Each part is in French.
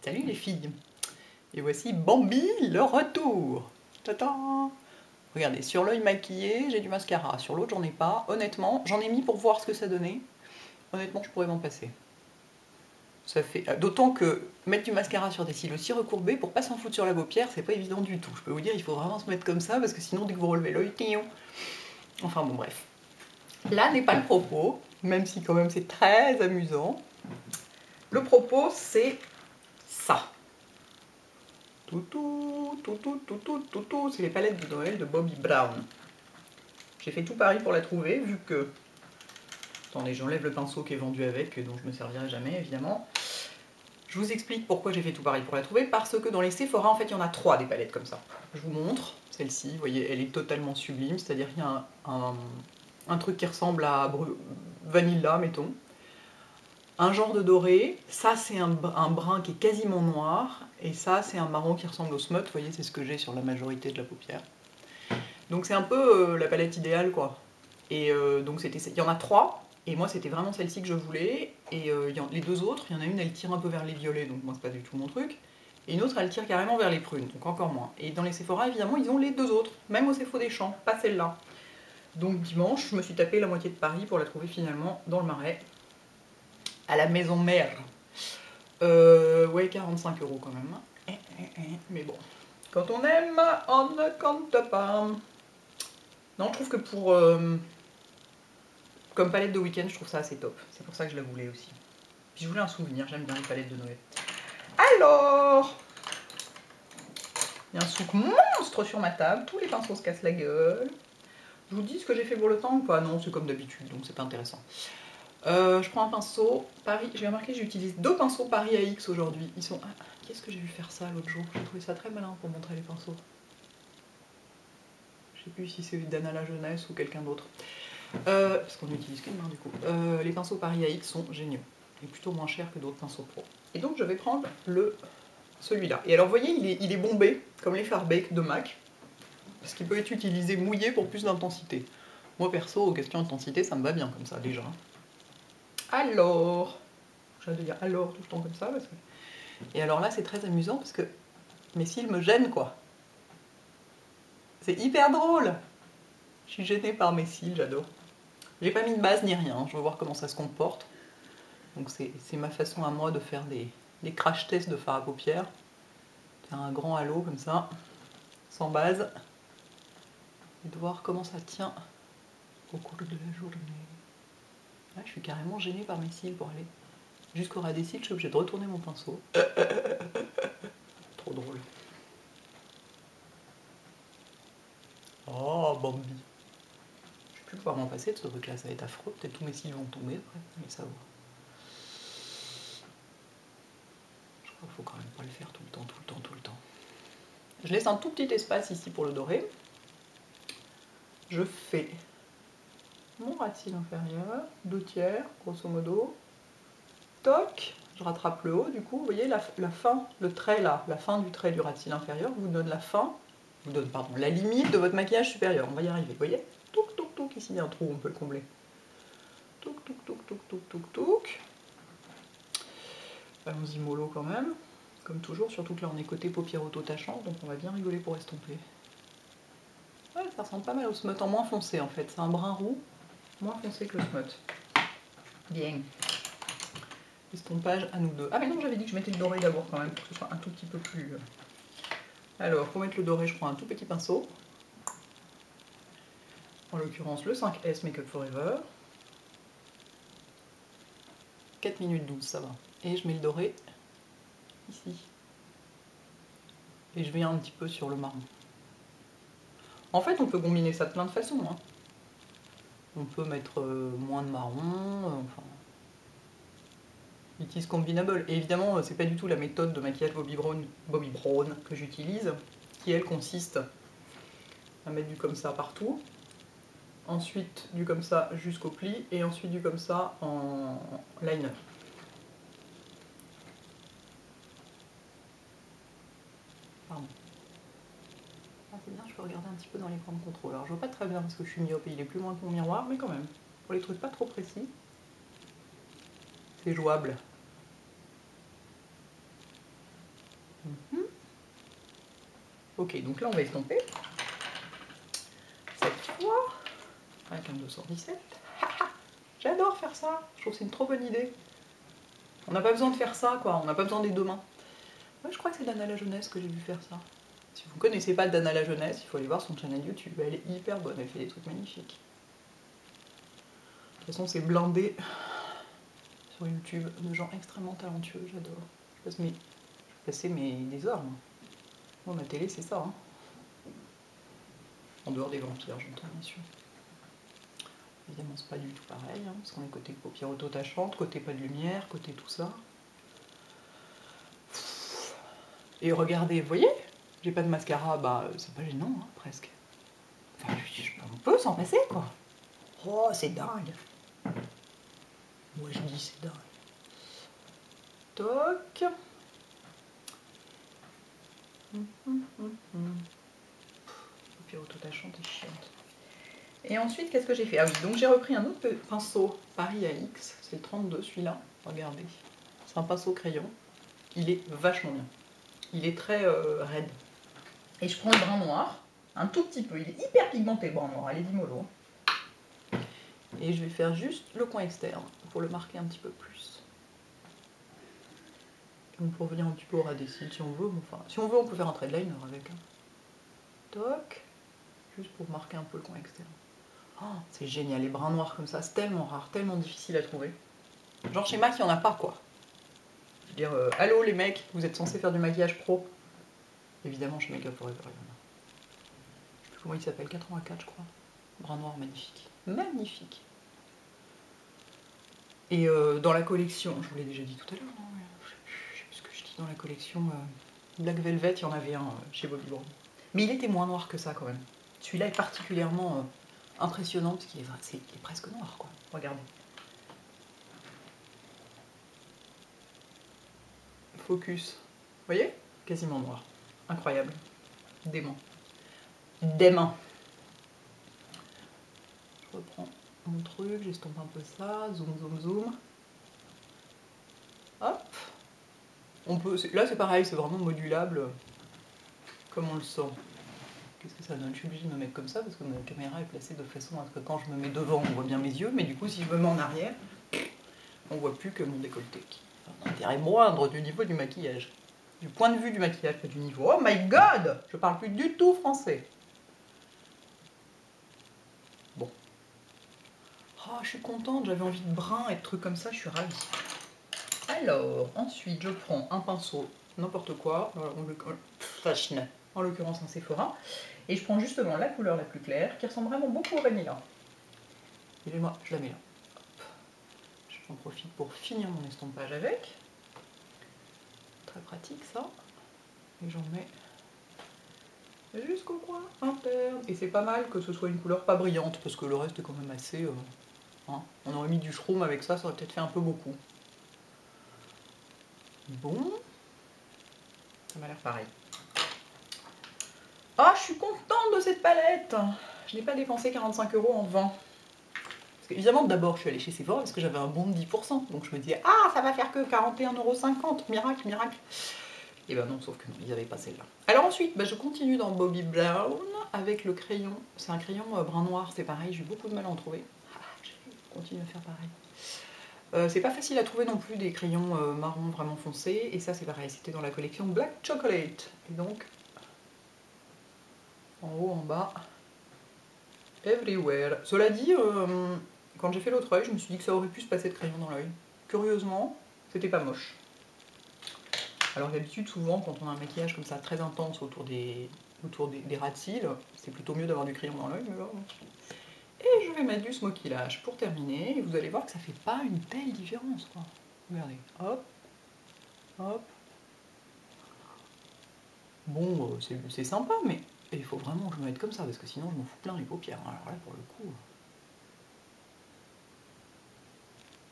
Salut les filles. Et voici Bambi, le retour. Tata. Regardez, sur l'œil maquillé, j'ai du mascara. Sur l'autre, j'en ai pas. Honnêtement, j'en ai mis pour voir ce que ça donnait. Honnêtement, je pourrais m'en passer. Ça fait... D'autant que mettre du mascara sur des cils aussi recourbés, pour pas s'en foutre sur la paupière, c'est pas évident du tout. Je peux vous dire, il faut vraiment se mettre comme ça, parce que sinon, dès que vous relevez l'œil, enfin bon, bref. Là n'est pas le propos, même si quand même c'est très amusant. Le propos, c'est ça. C'est les palettes de Noël de Bobbi Brown. J'ai fait tout Paris pour la trouver, vu que... Attendez, j'enlève le pinceau qui est vendu avec, dont je me servirai jamais, évidemment. Je vous explique pourquoi j'ai fait tout Paris pour la trouver, parce que dans les Sephora, en fait, il y en a 3 des palettes comme ça. Je vous montre, celle-ci, vous voyez, elle est totalement sublime, c'est-à-dire qu'il y a un truc qui ressemble à Vanilla, mettons. Un genre de doré, ça c'est un brun qui est quasiment noir, et ça c'est un marron qui ressemble au smut, vous voyez c'est ce que j'ai sur la majorité de la paupière. Donc c'est un peu la palette idéale quoi. Et donc il y en a 3, et moi c'était vraiment celle-ci que je voulais, et les deux autres, il y en a une elle tire un peu vers les violets, donc moi c'est pas du tout mon truc, et une autre elle tire carrément vers les prunes, donc encore moins. Et dans les Sephora évidemment ils ont les deux autres, même au Sephora des Champs, pas celle-là. Donc dimanche je me suis tapé la moitié de Paris pour la trouver finalement dans le Marais. À la maison mère. Ouais, 45 € quand même. Mais bon, quand on aime, on ne compte pas. Non, je trouve que pour... comme palette de week-end, je trouve ça assez top. C'est pour ça que je la voulais aussi. Puis je voulais un souvenir, j'aime bien les palettes de Noël. Alors, il y a un souk monstre sur ma table, tous les pinceaux se cassent la gueule. Je vous dis ce que j'ai fait pour le temps ou pas? Non, c'est comme d'habitude, donc c'est pas intéressant. Je prends un pinceau Paris, j'ai remarqué que j'utilise 2 pinceaux Paris AX aujourd'hui. Ils sont... Ah, qu'est-ce que j'ai vu faire ça l'autre jour? J'ai trouvé ça très malin pour montrer les pinceaux. Je sais plus si c'est d'Anna la Jeunesse ou quelqu'un d'autre. Parce qu'on n'utilise qu'une main du coup. Les pinceaux Paris AX sont géniaux. Et plutôt moins chers que d'autres pinceaux pro. Et donc je vais prendre celui-là. Et alors vous voyez, il est bombé, comme les Farbeck de MAC. Parce qu'il peut être utilisé mouillé pour plus d'intensité. Moi perso, aux questions d'intensité, ça me va bien comme ça déjà. Alors, j'ai de dire alors tout le temps comme ça parce que... Et alors là c'est très amusant parce que mes cils me gênent quoi. C'est hyper drôle. Je suis gênée par mes cils, j'adore. J'ai pas mis de base ni rien, je veux voir comment ça se comporte. Donc c'est ma façon à moi de faire des crash tests de fard à paupières. Faire un grand halo comme ça, sans base. Et de voir comment ça tient au cours de la journée. Là, je suis carrément gênée par mes cils pour aller jusqu'au ras des cils, je suis obligée de retourner mon pinceau. Trop drôle. Oh, Bambi. Je vais plus pouvoir m'en passer de ce truc là, ça va être affreux. Peut-être tous mes cils vont tomber après, mais ça va. Je crois qu'il faut quand même pas le faire tout le temps, tout le temps, tout le temps. Je laisse un tout petit espace ici pour le dorer. Je fais mon ras de cils inférieur, 2/3, grosso modo. Toc, je rattrape le haut, du coup, vous voyez la fin, le trait là, la fin du trait du ras de cils inférieur vous donne la fin, vous donne, pardon, la limite de votre maquillage supérieur. On va y arriver, vous voyez? Touc, touc, touc, ici il y a un trou, on peut le combler. Touc, touc, touc, touc, touc, touc, touc. Allons-y mollo quand même, comme toujours, surtout que là on est côté paupières auto-tachantes, donc on va bien rigoler pour estomper. Ouais, ça ressemble pas mal au smut en moins foncé en fait, c'est un brun roux, moins foncé que le smut. Bien. Estompage à nous deux. Ah mais non, j'avais dit que je mettais le doré d'abord quand même, pour que ce soit un tout petit peu plus... Alors, pour mettre le doré, je prends un tout petit pinceau. En l'occurrence, le 5S Make Up Forever. 4 minutes 12, ça va. Et je mets le doré ici. Et je viens un petit peu sur le marron. En fait, on peut combiner ça de plein de façons. Hein. On peut mettre moins de marron, enfin... It is combinable. Et évidemment, c'est pas du tout la méthode de maquillage Bobbi Brown que j'utilise, qui elle consiste à mettre du comme ça partout, ensuite du comme ça jusqu'au pli, et ensuite du comme ça en liner. Pardon. Ah, c'est bien, je peux regarder un petit peu dans l'écran de contrôle. Alors je vois pas très bien parce que je suis myope et il est plus loin que mon miroir, mais quand même, pour les trucs pas trop précis, c'est jouable. Ok, donc là on va estomper. Cette fois, avec un 217. J'adore faire ça, je trouve que c'est une trop bonne idée. On n'a pas besoin de faire ça, quoi, on n'a pas besoin des deux mains. Ouais, je crois que c'est Dana la Jeunesse que j'ai vu faire ça. Si vous ne connaissez pas Dana la Jeunesse, il faut aller voir son channel YouTube, elle est hyper bonne, elle fait des trucs magnifiques. De toute façon, c'est blindé sur YouTube de gens extrêmement talentueux, j'adore. Je passais des heures, moi. Moi, ma télé, c'est ça, hein. En dehors des vampires, j'entends, bien sûr. Évidemment, c'est pas du tout pareil, hein, parce qu'on est côté paupières auto-tachantes, côté pas de lumière, côté tout ça. Et regardez, vous voyez, j'ai pas de mascara, bah c'est pas gênant, hein, presque. Enfin, on peut s'en passer, quoi. Oh, c'est dingue. Moi, je dis c'est dingue. Toc. Paupières auto-tachantes et chiantes. Et ensuite, qu'est-ce que j'ai fait? Ah oui, donc j'ai repris un autre pinceau Paris AX, c'est le 32, celui-là, regardez. C'est un pinceau crayon, il est vachement bien. Il est très raide. Et je prends le brun noir, un tout petit peu, il est hyper pigmenté le brun noir, allez-y mollo. Et je vais faire juste le coin externe, pour le marquer un petit peu plus. Donc pour venir un petit peu au ras des cils, si on veut, enfin, si on veut on peut faire un trait de liner avec. Toc, juste pour marquer un peu le coin externe. Oh, c'est génial, les brins noirs comme ça, c'est tellement rare, tellement difficile à trouver. Genre chez MAC, il n'y en a pas, quoi. Je veux dire, allô les mecs, vous êtes censés faire du maquillage pro. Évidemment, chez Make Up Forever, il y en a. Je sais plus comment il s'appelle, 84, je crois. Brun noir magnifique. Magnifique. Et dans la collection, je vous l'ai déjà dit tout à l'heure, non, je sais plus ce que je dis dans la collection Black Velvet, il y en avait un chez Bobbi Brown. Mais il était moins noir que ça, quand même. Celui-là est particulièrement impressionnant, parce qu'il est presque noir, quoi. Regardez. Focus. Vous voyez? Quasiment noir. Incroyable. Dément. Dément. Je reprends mon truc, j'estompe un peu ça, zoom, zoom, zoom. Hop. On peut, là c'est pareil, c'est vraiment modulable comme on le sent. Qu'est-ce que ça donne? Je suis obligée de me mettre comme ça parce que ma caméra est placée de façon à ce que quand je me mets devant, on voit bien mes yeux, mais du coup si je me mets en arrière, on voit plus que mon décolleté. Un intérêt moindre du niveau du maquillage. Du point de vue du maquillage, pas du niveau. Oh my god! Je parle plus du tout français. Bon. Oh, je suis contente, j'avais envie de brun et de trucs comme ça, je suis ravie. Alors, ensuite, je prends un pinceau, n'importe quoi, en l'occurrence un Sephora, et je prends justement la couleur la plus claire, qui ressemble vraiment beaucoup au vanilla. Et moi, je la mets là. J'en profite pour finir mon estompage avec. Très pratique ça. Et j'en mets jusqu'au coin interne. Et c'est pas mal que ce soit une couleur pas brillante, parce que le reste est quand même assez... hein. On aurait mis du shroom avec ça, ça aurait peut-être fait un peu beaucoup. Bon, ça m'a l'air pareil. Ah, je suis contente de cette palette. Je n'ai pas dépensé 45 € en vent. Parce que, évidemment, d'abord, je suis allée chez Sephora parce que j'avais un bon de 10%. Donc je me disais, ah, ça va faire que 41,50 €. Miracle, miracle. Et ben non, sauf que non, ils n'avaient pas celle-là. Alors ensuite, je continue dans Bobbi Brown avec le crayon. C'est un crayon brun noir, c'est pareil, j'ai eu beaucoup de mal à en trouver. Je continue à faire pareil. C'est pas facile à trouver non plus des crayons marron vraiment foncés. Et ça, c'est pareil, c'était dans la collection Black Chocolate. Et donc, en haut, en bas, everywhere. Cela dit, quand j'ai fait l'autre œil, je me suis dit que ça aurait pu se passer de crayon dans l'œil. Curieusement, c'était pas moche. Alors d'habitude, souvent, quand on a un maquillage comme ça très intense autour des ras de cils, c'est plutôt mieux d'avoir du crayon dans l'œil. Et je vais mettre du smoky lash pour terminer. Et vous allez voir que ça fait pas une telle différence, quoi. Regardez, hop, hop. Bon, c'est sympa, mais il faut vraiment que je me mette comme ça, parce que sinon je m'en fous plein les paupières. Alors là, pour le coup...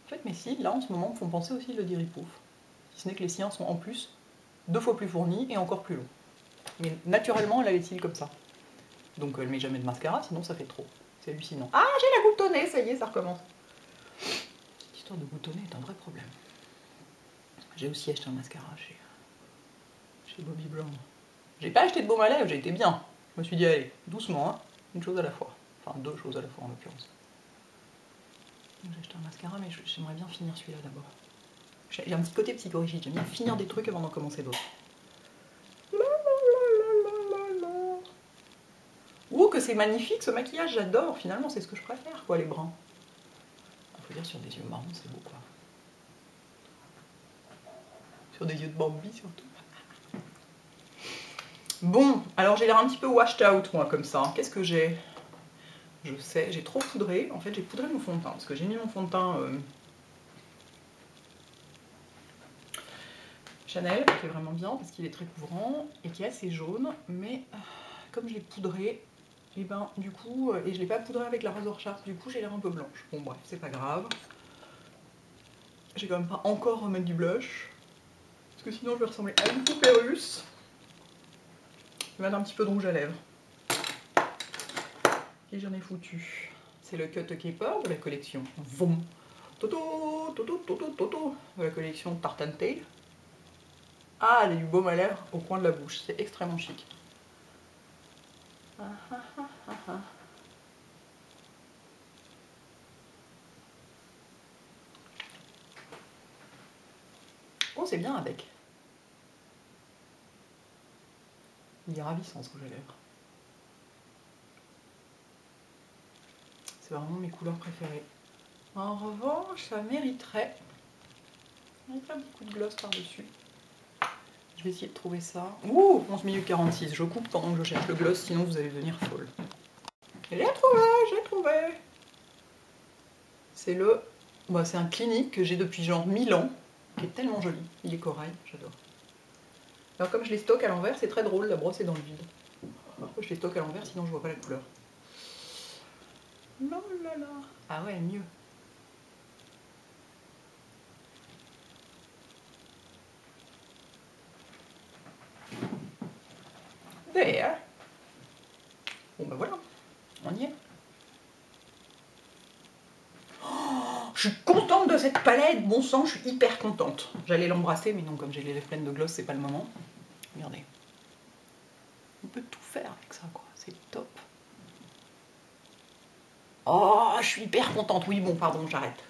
En fait, mes cils, là, en ce moment, me font penser aussi le Diripouf. Si ce n'est que les siens sont en plus 2 fois plus fournis et encore plus longs. Mais naturellement, elle a les cils comme ça. Donc elle met jamais de mascara, sinon ça fait trop. C'est hallucinant. Ah, j'ai la goutte au nez, ça y est, ça recommence. Cette histoire de goutte au nez est un vrai problème. J'ai aussi acheté un mascara chez chez Bobbi Brown. J'ai pas acheté de baume à lèvres, j'ai été bien. Je me suis dit, allez, doucement, hein, une chose à la fois. Enfin, deux choses à la fois en l'occurrence. J'ai acheté un mascara, mais j'aimerais bien finir celui-là d'abord. J'ai un petit côté psychorigide, j'aime bien finir des trucs avant d'en commencer d'autres. Oh, que c'est magnifique ce maquillage, j'adore. Finalement, c'est ce que je préfère, quoi, les bruns. Il faut dire, sur des yeux marrons, c'est beau, quoi. Sur des yeux de Bambi, surtout. Bon, alors j'ai l'air un petit peu washed out, moi, comme ça. Qu'est-ce que j'ai? Je sais, j'ai trop poudré. En fait, j'ai poudré mon fond de teint, parce que j'ai mis mon fond de teint Chanel, qui est vraiment bien, parce qu'il est très couvrant, et qui est assez jaune. Mais comme je l'ai poudré, et ben, du coup, et je l'ai pas poudré avec la rasoir Sharp, du coup, j'ai l'air un peu blanche. Bon, bref, c'est pas grave. J'ai quand même pas encore remettre du blush, parce que sinon je vais ressembler à une poupée russe. Je vais mettre un petit peu de rouge à lèvres. Et j'en ai foutu. C'est le Cut Caper de la collection Vom Toto, Toto, Toto, Toto, de la collection Tartan Tail. Ah, elle a du baume à lèvres au coin de la bouche, c'est extrêmement chic. Oh, c'est bien avec. Il est ravissant ce rouge à lèvres. C'est vraiment mes couleurs préférées. En revanche, ça mériterait un petit coup de gloss par-dessus. Je vais essayer de trouver ça. Ouh, 11 minutes 46. Je coupe pendant que je cherche le gloss, sinon vous allez devenir folle. J'ai trouvé, j'ai trouvé. C'est le... Bah, c'est un Clinique que j'ai depuis genre 1000 ans, qui est tellement joli. Il est corail, j'adore. Alors comme je les stocke à l'envers, c'est très drôle, la brosse est dans le vide. Pourquoi je les stocke à l'envers, sinon je vois pas la couleur. Non là là. Ah ouais, mieux. There. Bon bah voilà, on y est. Oh, je suis contente de cette palette, bon sang, je suis hyper contente. J'allais l'embrasser, mais non, comme j'ai les lèvres pleines de gloss, c'est pas le moment. Regardez. On peut tout faire avec ça, quoi. C'est top. Oh, je suis hyper contente. Oui, bon, pardon, j'arrête.